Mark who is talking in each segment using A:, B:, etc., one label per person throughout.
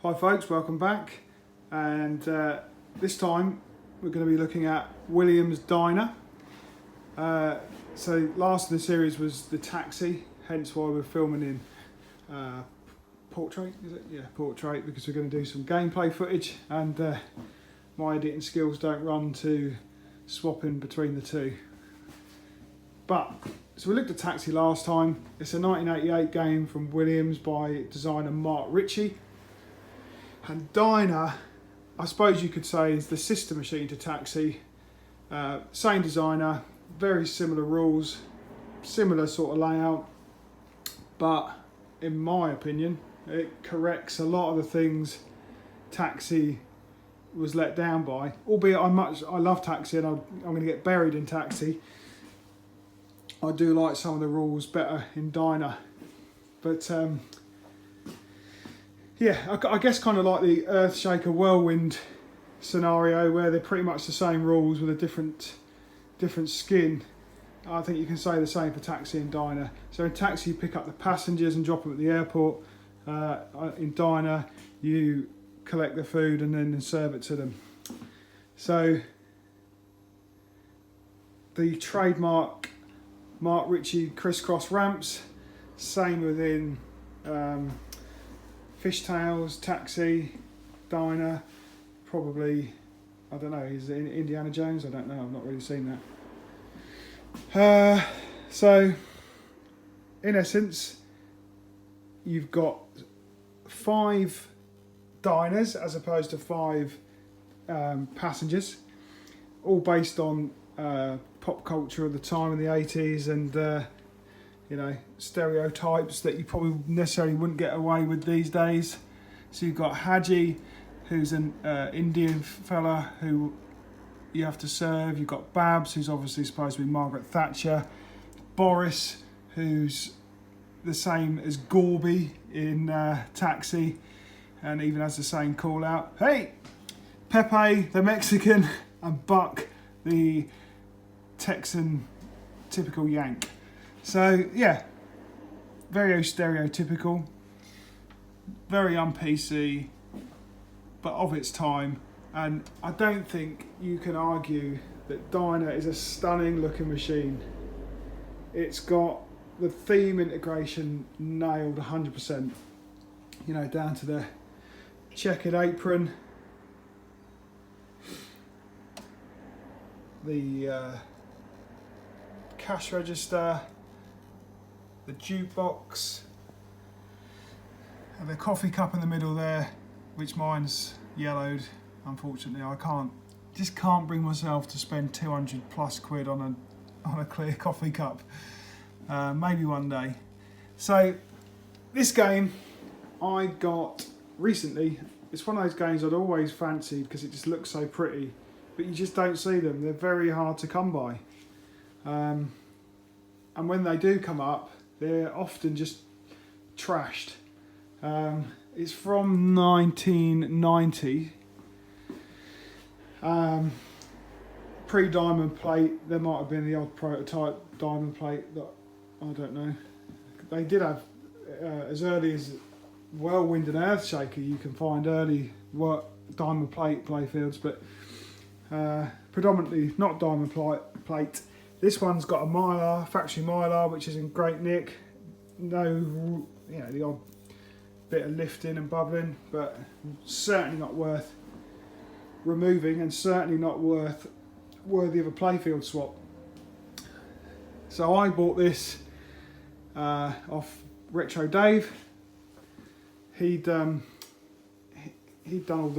A: Hi folks, welcome back, and this time we're going to be looking at Williams Diner. So last in the series was the taxi, hence why we're filming in portrait, is it? Yeah, portrait, because we're going to do some gameplay footage, and my editing skills don't run to swapping between the two. But, so we looked at Taxi last time. It's a 1988 game from Williams by designer Mark Richie. And Diner, I suppose you could say, is the sister machine to Taxi. Same designer, very similar rules, similar sort of layout. But in my opinion, it corrects a lot of the things Taxi was let down by. Albeit I love Taxi and I'm going to get buried in Taxi. I do like some of the rules better in Diner. But yeah, I guess kind of like the Earthshaker Whirlwind scenario where they're pretty much the same rules with a different skin. I think you can say the same for Taxi and Diner. So in Taxi you pick up the passengers and drop them at the airport. In Diner you collect the food and then serve it to them. So the trademark Mark Richie crisscross ramps, same within Fishtails, Taxi, Diner, probably, I don't know, is it Indiana Jones? I don't know, I've not really seen that. So, in essence, you've got 5 diners as opposed to 5 passengers, all based on pop culture of the time in the 80s and you know, stereotypes that you probably necessarily wouldn't get away with these days. So you've got Haji, who's an Indian fella who you have to serve. You've got Babs, who's obviously supposed to be Margaret Thatcher. Boris, who's the same as Gorby in Taxi, and even has the same call out. Hey! Pepe, the Mexican, and Buck, the Texan typical Yank. So yeah, very stereotypical, very un-PC, but of its time. And I don't think you can argue that Diner is a stunning looking machine. It's got the theme integration nailed 100%, you know, down to the checkered apron, the cash register, the jukebox, and the coffee cup in the middle there, which mine's yellowed. Unfortunately, I just can't bring myself to spend 200 plus quid on a clear coffee cup. Maybe one day. So this game I got recently. It's one of those games I'd always fancied because it just looks so pretty, but you just don't see them. They're very hard to come by. And when they do come up, they're often just trashed. It's from 1990. Pre-diamond plate. There might have been the odd prototype diamond plate that I don't know. They did have as early as Whirlwind and Earthshaker. You can find early diamond plate playfields, but predominantly not diamond plate. This one's got a mylar, factory mylar, which is in great nick. No, you know, the odd bit of lifting and bubbling, but certainly not worth removing, and certainly not worthy of a playfield swap. So I bought this off Retro Dave. He'd done all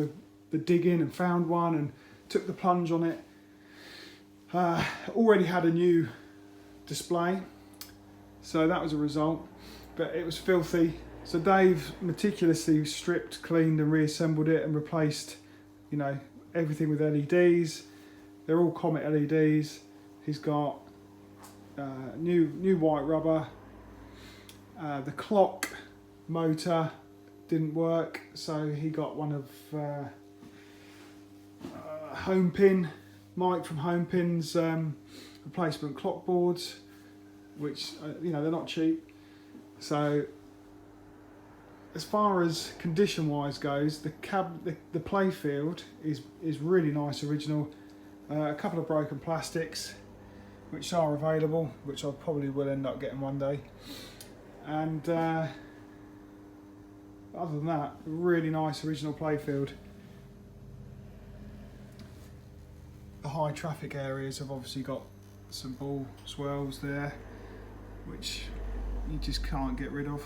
A: the digging and found one and took the plunge on it. Already had a new display, so that was a result, but it was filthy. So Dave meticulously stripped, cleaned and reassembled it and replaced, you know, everything with LEDs. They're all Comet LEDs. He's got new white rubber. The clock motor didn't work, so he got one of Home Pin. Mike from Home Pin's replacement clock boards, which you know, they're not cheap. So as far as condition-wise goes, the play field is really nice, original. A couple of broken plastics, which are available, which I probably will end up getting one day. And other than that, really nice original play field. The high traffic areas have obviously got some ball swirls there, which you just can't get rid of.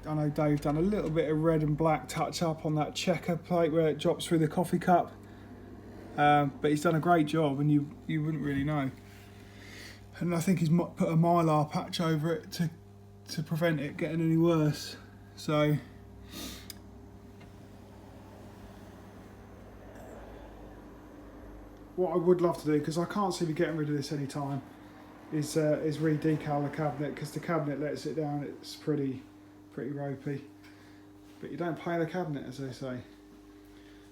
A: I know Dave's done a little bit of red and black touch up on that checker plate where it drops through the coffee cup, but he's done a great job, and you wouldn't really know. And I think he's put a mylar patch over it to prevent it getting any worse. So what I would love to do, because I can't see me getting rid of this any time, is re-decal the cabinet, because the cabinet lets it down. It's pretty ropey, but you don't play the cabinet, as they say.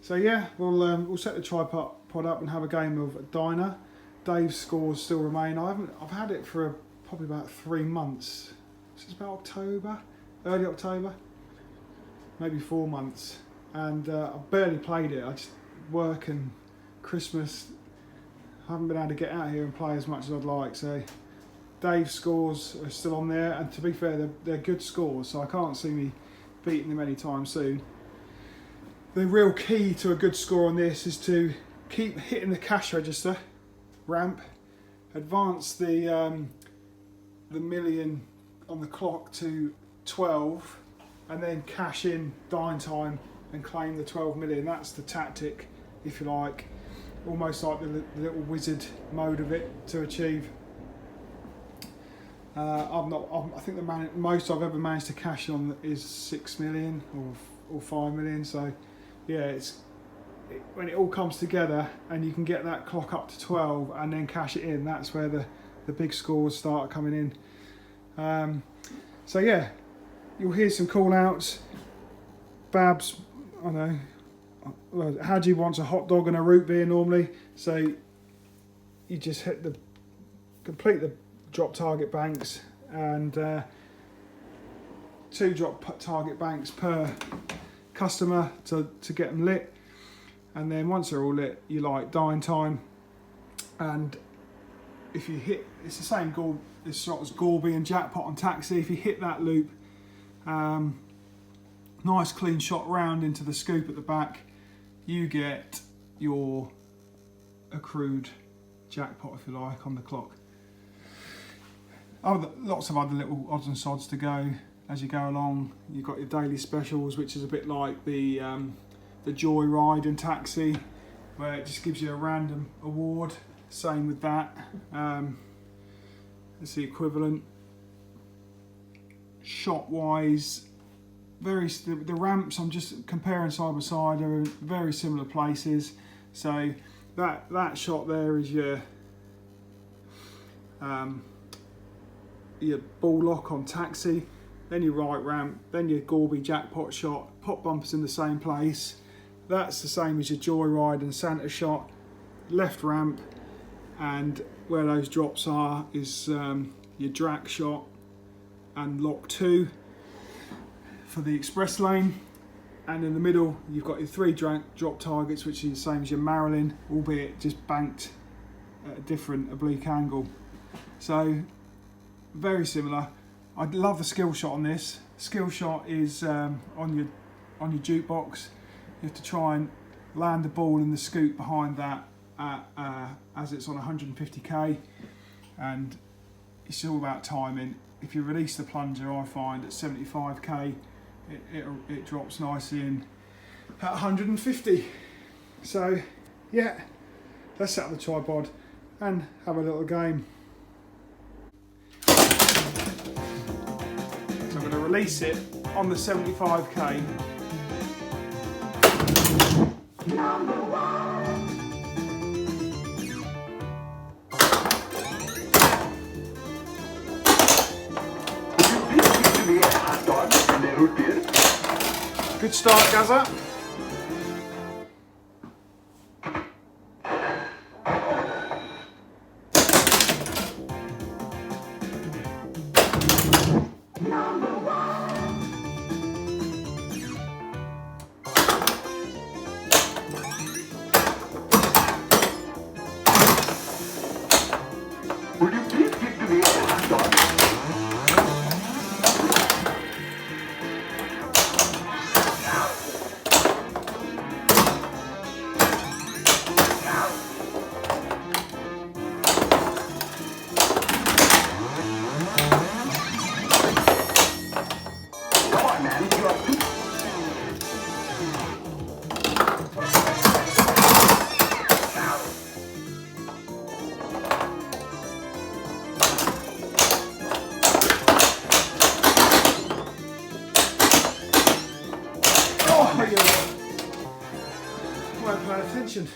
A: So yeah, we'll set the tripod up and have a game of Diner. Dave's scores still remain. I've had it for probably about 3 months. Since about October, early October, maybe 4 months, and I've barely played it. I just work and Christmas. I haven't been able to get out here and play as much as I'd like. So Dave's scores are still on there, and to be fair, they're good scores, so I can't see me beating them anytime soon. The real key to a good score on this is to keep hitting the cash register ramp, advance the million on the clock to 12, and then cash in dine time and claim the 12 million. That's the tactic, if you like, almost like the little wizard mode of it to achieve. I think the most I've ever managed to cash on is 6 million or 5 million. So yeah, when it all comes together and you can get that clock up to 12 and then cash it in, that's where the big scores start coming in. So yeah, you'll hear some call outs. Babs, I know, how do you want a hot dog and a root beer normally? So you just complete the drop target banks, and 2 drop target banks per customer to get them lit. And then once they're all lit, you like dine time. And if you hit, it's the same as Gorbie and jackpot on taxi. If you hit that loop, nice clean shot round into the scoop at the back, you get your accrued jackpot, if you like, on the clock. Lots of other little odds and sods to go as you go along. You've got your daily specials, which is a bit like the Joy Ride in taxi, where it just gives you a random award. Same with that. It's the equivalent. Shot wise, the ramps I'm just comparing side by side are in very similar places. So that shot there is your ball lock on taxi, then your right ramp, then your Gorbie jackpot shot, pop bumpers in the same place. That's the same as your Joyride and Santa shot. Left ramp, and where those drops are is your Drac shot and lock 2 for the express lane. And in the middle you've got your 3 drop targets, which is the same as your Marilyn, albeit just banked at a different oblique angle. So very similar. I love the skill shot on this. Skill shot is on your jukebox. You have to try and land the ball in the scoop behind that as it's on 150k, and it's all about timing. If you release the plunger, I find at 75k it drops nicely in at 150. So yeah, let's set up the tripod and have a little game. So I'm going to release it on the 75k. Number 1. Good start, Gaza. Number 1. weren't paying attention.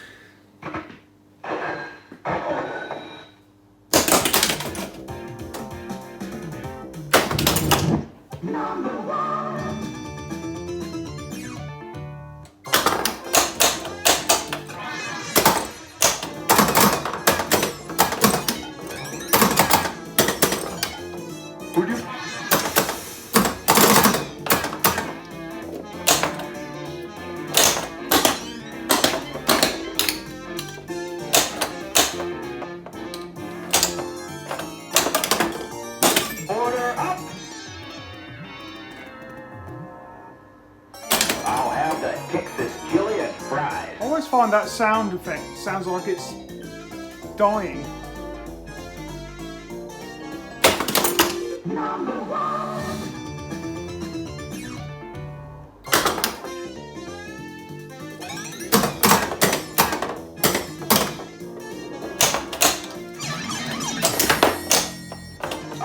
B: Would you? Order up. I'll have the Texas chili and fries.
A: I always find that sound effect sounds like it's dying.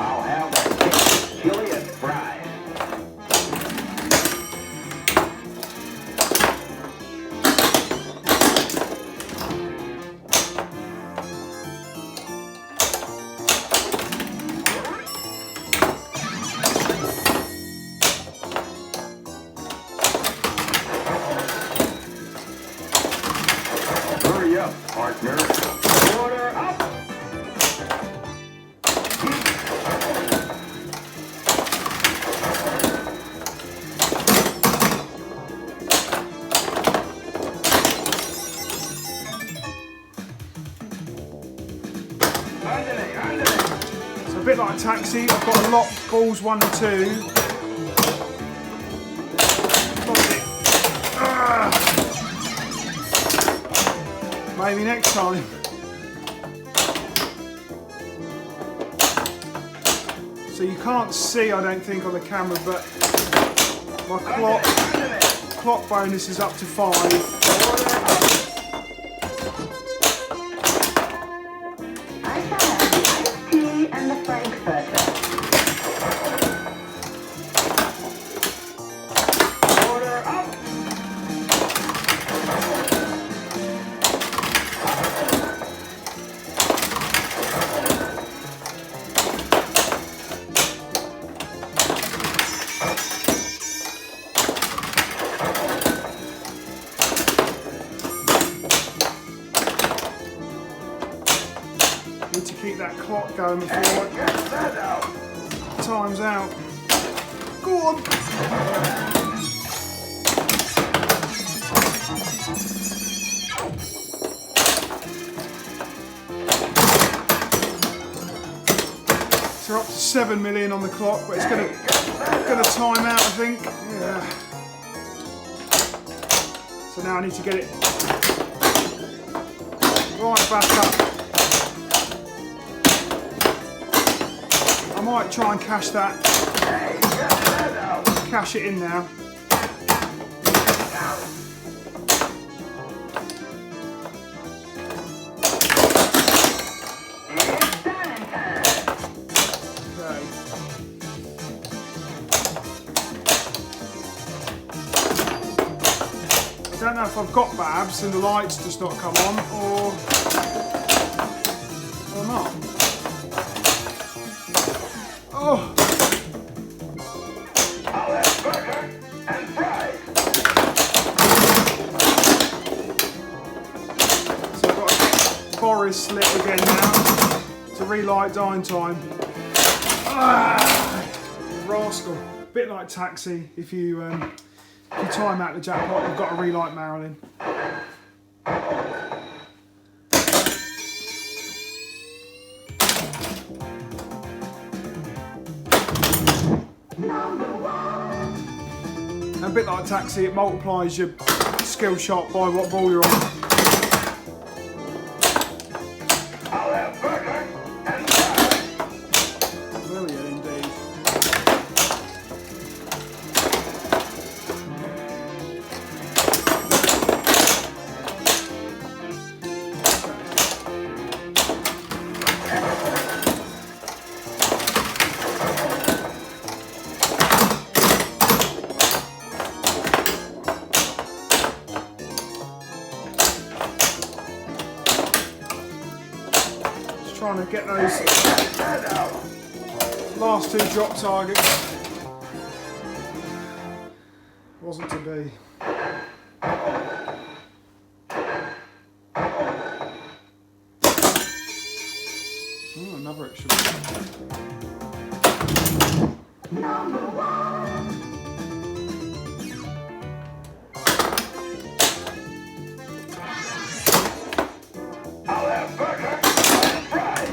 B: I'll have the Texas chili and fries. Hurry up, partner. Order up.
A: It's a bit like Taxi. I've got to lock balls 1 and 2. Lock it. Maybe next time. So you can't see, I don't think, on the camera, but my clock bonus is up to 5.
C: I shall have the iced tea and the frankfurter.
B: Order up.
A: Need to keep that clock going before it
B: Get that out.
A: time's out. Go on. So we're up to 7 million on the clock, but it's gonna time out, I think. Yeah. So now I need to get it right back up. I might try and cash that. Cash it in now. Okay. I don't know if I've got babs and the lights just not come on or not. Oh.
B: I'll have burger and fries.
A: So I've got a Boris lit again now to relight dying time. Ah, rascal. Bit like Taxi. If you time out the jackpot, you've got to relight Marilyn. And a bit like Taxi, it multiplies your skill shot by what ball you're on.
B: I'll have burger and fries.
A: Brilliant indeed. trying to get those last two drop targets. Wasn't to be. Oh, another extra.
C: Number one.
B: I'll have burger and fries.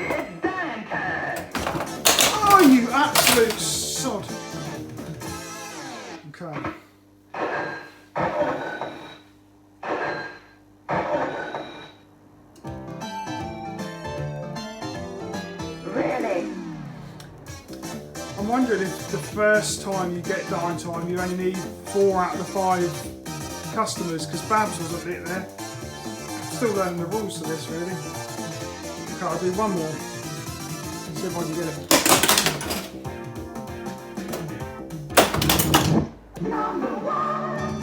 B: It's dine time.
A: Oh, you absolute sod. Okay.
C: Really?
A: I'm wondering if the first time you get dine time, you only need 4 out of the 5 customers, because Babs wasn't it there. Still learning the rules to this, really. Okay, I'll do one more. See if I can get it.
C: Number one.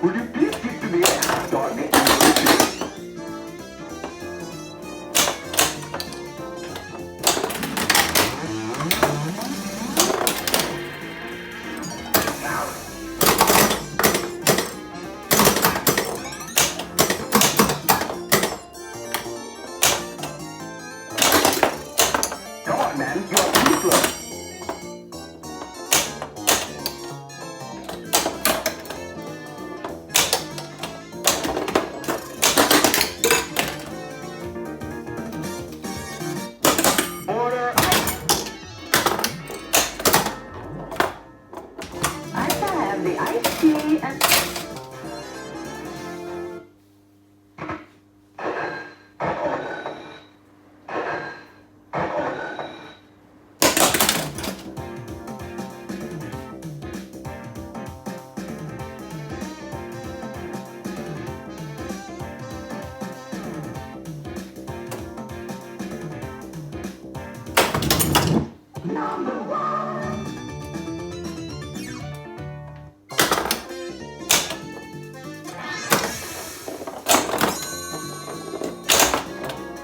B: Will you please give to me a hand on me and Richie? Come on, man, you are too slow. Order.
C: I shall have the iced tea and... Number one.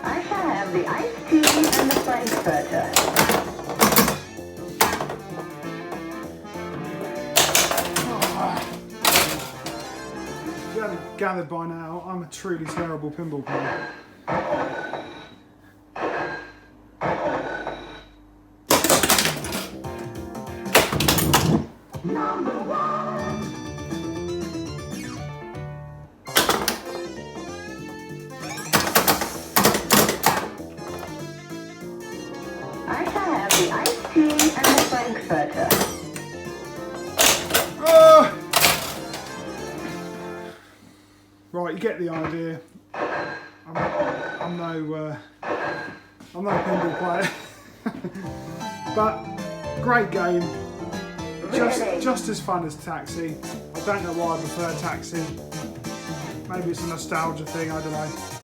C: I shall have the iced tea and the frankfurter.
A: If you haven't gathered by now, I'm a truly terrible pinball player.
C: Number one. I shall have the iced tea and the frankfurter.
A: Ah! Right, you get the idea. I'm no pinball player, but great game.
C: Really?
A: Just as fun as Taxi. I don't know why I prefer Taxi. Maybe it's a nostalgia thing, I don't know.